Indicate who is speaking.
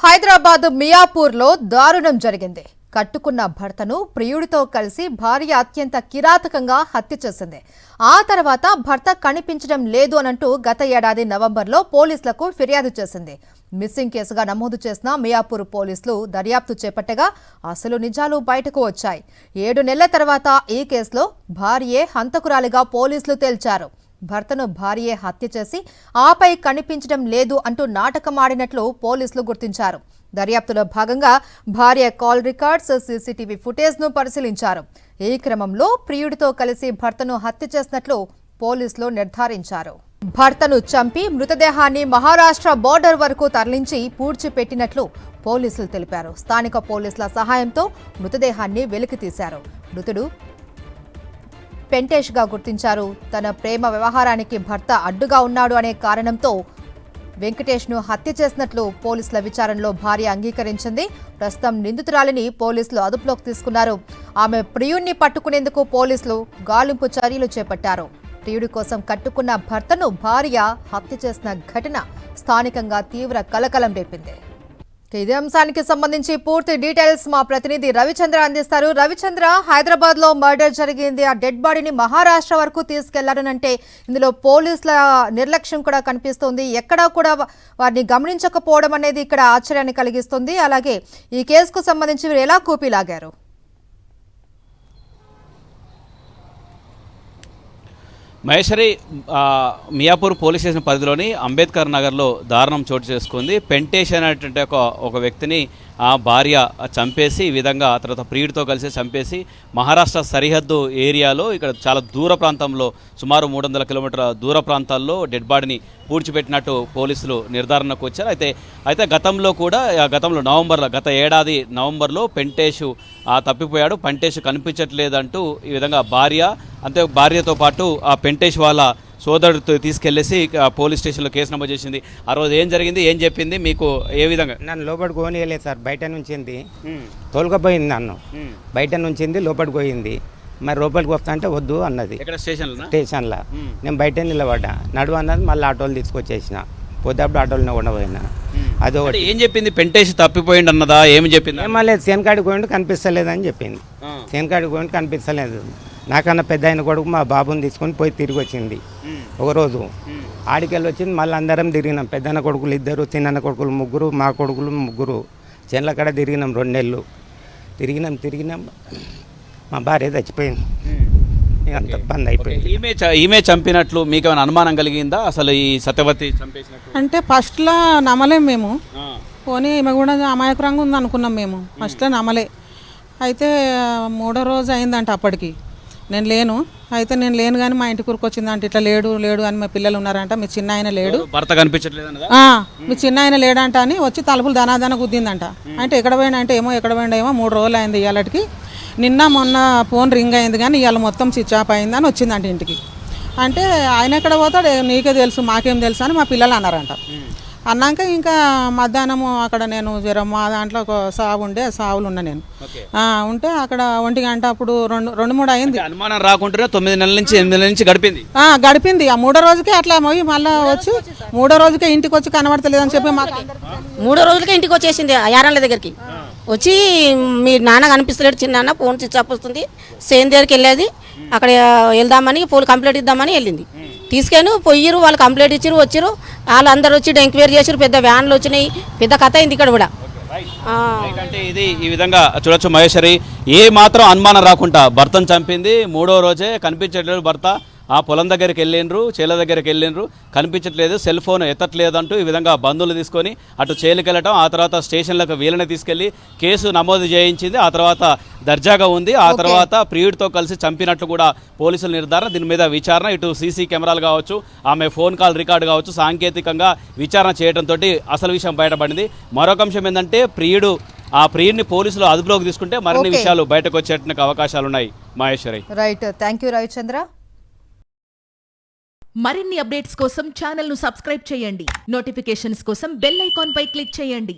Speaker 1: హైదరాబాద్ మియాపూర్లో దారుణం జరిగింది. కట్టుకున్న భర్తను ప్రియుడితో కలిసి భార్య అత్యంత కిరాతకంగా హత్య చేసింది. ఆ తర్వాత భర్త కనిపించడం లేదు అనంటూ గత ఏడాది నవంబర్లో పోలీసులకు ఫిర్యాదు చేసింది. మిస్సింగ్ కేసుగా నమోదు చేసిన మియాపూర్ పోలీసులు దర్యాప్తు చేపట్టగా అసలు నిజాలు బయటకు వచ్చాయి. 7 నెలల తర్వాత ఈ కేసులో భార్యే హంతకురాలిగా పోలీసులు తేల్చారు. భర్తను భార్యే హత్య చేసి ఆపై కనిపించడం లేదు అంటూ నాటకమాడినట్లు పోలీసులు గుర్తించారు. దర్యాప్తులో భాగంగా భార్య కాల్ రికార్డ్స్, సీసీటీవీ ఫుటేజ్ను పరిశీలించారు. ఈ క్రమంలో ప్రియుడితో కలిసి భర్తను హత్య చేసినట్లు పోలీసులు నిర్ధారించారు. భర్తను చంపి మృతదేహాన్ని మహారాష్ట్ర బోర్డర్ వరకు తరలించి పూడ్చిపెట్టినట్లు పోలీసులు తెలిపారు. స్థానిక పోలీసుల సహాయంతో మృతదేహాన్ని వెలికితీశారు. మృతుడు పెంటేష్గా గుర్తించారు. తన ప్రేమ వ్యవహారానికి భర్త అడ్డుగా ఉన్నాడు అనే కారణంతో వెంకటేష్ను హత్య చేసినట్లు పోలీసుల విచారణలో భార్య అంగీకరించింది. ప్రస్తుతం నిందితురాలిని పోలీసులు అదుపులోకి తీసుకున్నారు. ఆమె ప్రియుణ్ణి పట్టుకునేందుకు పోలీసులు గాలింపు చర్యలు చేపట్టారు. ప్రియుడి కోసం కట్టుకున్న భర్తను భార్య హత్య చేసిన ఘటన స్థానికంగా తీవ్ర కలకలం రేపింది. ఇదే అంశానికి సంబంధించి పూర్తి డీటెయిల్స్ మా ప్రతినిధి రవిచంద్ర అందిస్తారు. రవిచంద్ర, హైదరాబాద్ లో మర్డర్ జరిగింది. ఆ డెడ్ బాడీని మహారాష్ట్ర వరకు తీసుకెళ్లారనంటే ఇందులో పోలీసుల నిర్లక్ష్యం కూడా కనిపిస్తోంది. ఎక్కడా కూడా వారిని గమనించకపోవడం అనేది ఇక్కడ ఆశ్చర్యాన్ని కలిగిస్తుంది. అలాగే ఈ కేసుకు సంబంధించి వీరు ఎలా కూపీలాగారు?
Speaker 2: మహేశ్వరి, మియాపూర్ పోలీస్ స్టేషన్ పరిధిలోని అంబేద్కర్ నగర్లో దారుణం చోటు చేసుకుంది. పెంటేష్ అనేటువంటి ఒక వ్యక్తిని ఆ భార్య చంపేసి, ఈ విధంగా తర్వాత ప్రియుడితో కలిసి చంపేసి మహారాష్ట్ర సరిహద్దు ఏరియాలో ఇక్కడ చాలా దూర ప్రాంతంలో సుమారు 300 కిలోమీటర్ల దూర ప్రాంతాల్లో డెడ్ బాడీని పూడ్చిపెట్టినట్టు పోలీసులు నిర్ధారణకు వచ్చారు. అయితే గతంలో గత ఏడాది నవంబర్లో పెంటేష్ తప్పిపోయాడు. పెంటేష్ కనిపించట్లేదంటూ ఈ విధంగా భార్యతో పాటు ఆ పెంటేష్ వాళ్ళ సోదరుడితో తీసుకెళ్లేసి పోలీస్ స్టేషన్లో కేసు నమోదు చేసింది. ఆ రోజు ఏం జరిగింది, ఏం చెప్పింది, మీకు ఏ విధంగా?
Speaker 3: నన్ను లోపలికి పోనీయలేదు సార్, బయట నుంచింది తోలుకపోయింది. నన్ను బయట నుంచింది లోపలికి పోయింది. మరి లోపలికి వస్తా అంటే వద్దు అన్నది. స్టేషన్లో నేను బయట నిలబడ్డా, నడువు అన్నది. మళ్ళీ ఆటోలు తీసుకొచ్చేసిన, పోతే ఆటోలు ఉండబోయినా.
Speaker 2: అదొకటి. ఏం చెప్పింది? పెంటేష్ తప్పిపోయింది అన్నదా? ఏమి చెప్పింది?
Speaker 3: ఏమలేదు, సేనకాడికి పోయిండు కనిపిస్తలేదని చెప్పింది. సేనకాడికి పోయిండు కనిపిస్తలేదు. నాకన్నా పెద్ద ఆయన కొడుకు మా బాబుని తీసుకొని పోయి తిరిగి వచ్చింది. ఒకరోజు ఆడికెళ్ళి వచ్చింది. మళ్ళీ అందరం తిరిగినాం. పెద్దన్న కొడుకులు 2, చిన్న కొడుకులు 3, మా కొడుకులు 3. చెన్ల కాడ తిరిగినాం 2 నెలలు. తిరిగినాం మా భార్య చచ్చిపోయింది. అంత బంద్ అయిపోయింది.
Speaker 2: ఈమె చంపినట్లు మీకు ఏమైనా అనుమానం కలిగిందా? అసలు ఈ సత్యవతి చంపేసినట్టు
Speaker 4: అంటే ఫస్ట్లో నమ్మలేం మేము. పోనీ ఈమె కూడా అమాయకురంగా ఉంది అనుకున్నాం మేము. ఫస్ట్లో నమ్మలే. అయితే 3వ రోజు అయిందంట. అప్పటికి నేను లేను. అయితే నేను లేను కానీ మా ఇంటి కూరకు వచ్చిందంట. ఇట్లా లేడు అని మా పిల్లలు ఉన్నారంట. మీ చిన్న ఆయన లేడు,
Speaker 2: భర్త కనిపించట్లేదు,
Speaker 4: మీ చిన్న ఆయన లేడంట అని వచ్చి తలుపులు దనాదన గుద్దిందంట. అంటే ఎక్కడ పోయినా అంటే ఏమో 3 రోజులు అయింది. ఇవాళకి నిన్న మొన్న ఫోన్ రింగ్ అయింది కానీ ఇవాళ మొత్తం స్విచ్ ఆఫ్ అయిందని వచ్చిందంట ఇంటికి. అంటే ఆయన ఎక్కడ పోతాడు, నీకే తెలుసు మాకేం తెలుసు అని మా పిల్లలు అన్నారంట. అన్నాక ఇంకా మధ్యాహ్నము అక్కడ నేను మా దాంట్లో ఒక సావులు ఉన్నా నేను. ఉంటే అక్కడ 1 గంట అప్పుడు 2-3 అయింది.
Speaker 2: అనుమానం రాకుండా 9 నెలల నుంచి 8 నెలల నుంచి గడిపింది.
Speaker 4: ఆ 3వ రోజుకే అట్లా పోయి మళ్ళీ వచ్చి 3వ రోజుకే ఇంటికి వచ్చి కనబడతలేదని చెప్పి మాకు
Speaker 5: 3వ రోజుకే ఇంటికి వచ్చేసింది. యారాళ్ళ దగ్గరికి వచ్చి మీ నాన్న కనిపిస్తలేడు, చిన్న ఫోన్ స్విచ్ ఆఫ్ వస్తుంది. సేన్ దగ్గరికి వెళ్ళేది. అక్కడ వెళ్దామని ఫోన్ కంప్లైంట్ ఇద్దామని వెళ్ళింది. తీసుకొని పోయిరు, వాళ్ళు కంప్లైంట్ ఇచ్చారు. వచ్చారు వాళ్ళందరూ వచ్చి ఎంక్వైరీ చేసారు. పెద్ద వ్యాన్లు వచ్చినాయి, పెద్ద కథ అయింది ఇక్కడ కూడా.
Speaker 2: అంటే ఇది ఈ విధంగా చూడొచ్చు మహేశ్వరి. ఏ మాత్రం అనుమానం రాకుండా భర్తను చంపింది. 3వ రోజే కనిపించట్లేదు భర్త. ఆ పొలం దగ్గరికి వెళ్ళిండ్రు, చేల దగ్గరికి వెళ్ళిండ్రు, కనిపించట్లేదు, సెల్ ఫోన్ ఎత్తట్లేదు అంటూ ఈ విధంగా బంధువులు తీసుకొని అటు చేలుకి వెళ్ళటం, ఆ తర్వాత స్టేషన్లకు వీళ్ళని తీసుకెళ్లి కేసు నమోదు చేయించింది. ఆ తర్వాత దర్జాగా ఉంది. ఆ తర్వాత ప్రియుడితో కలిసి చంపినట్లు కూడా పోలీసుల నిర్ధారణ. దీని మీద విచారణ, ఇటు సీసీ కెమెరాలు కావచ్చు, ఆమె ఫోన్ కాల్ రికార్డు కావచ్చు, సాంకేతికంగా విచారణ చేయడంతో అసలు విషయం బయటపడింది. మరొక అంశం ఏంటంటే ప్రియుడిని పోలీసులు అదుపులోకి తీసుకుంటే మరిన్ని విషయాలు బయటకు వచ్చేట అవకాశాలు ఉన్నాయి. Maheshwari,
Speaker 1: right, thank you Ravichandra.
Speaker 6: మరిన్ని అప్డేట్స్ కోసం ఛానల్ ను సబ్స్క్రైబ్ చేయండి. నోటిఫికేషన్స్ కోసం బెల్ ఐకాన్ పై క్లిక్ చేయండి.